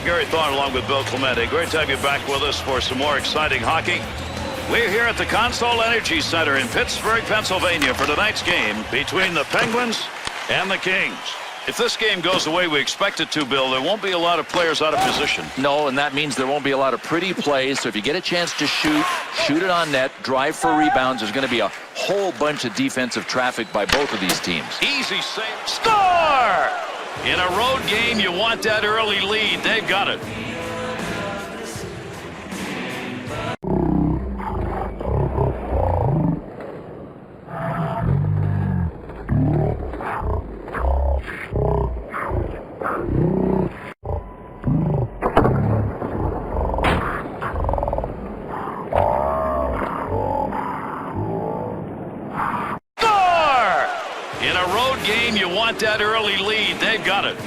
Gary Thorne along with Bill Clemente. Great to have you back with us for some more exciting hockey. We're here at the Consol Energy Center in Pittsburgh, Pennsylvania for tonight's game between the Penguins and the Kings. If this game goes the way we expect it to, Bill, there won't be a lot of players out of position. No, and that means there won't be a lot of pretty plays. So if you get a chance to shoot it on net, drive for rebounds, there's going to be a whole bunch of defensive traffic by both of these teams. Easy save. Score! In a road game, you want that early lead. They've got it. In a road game, you want that early lead. They've got it.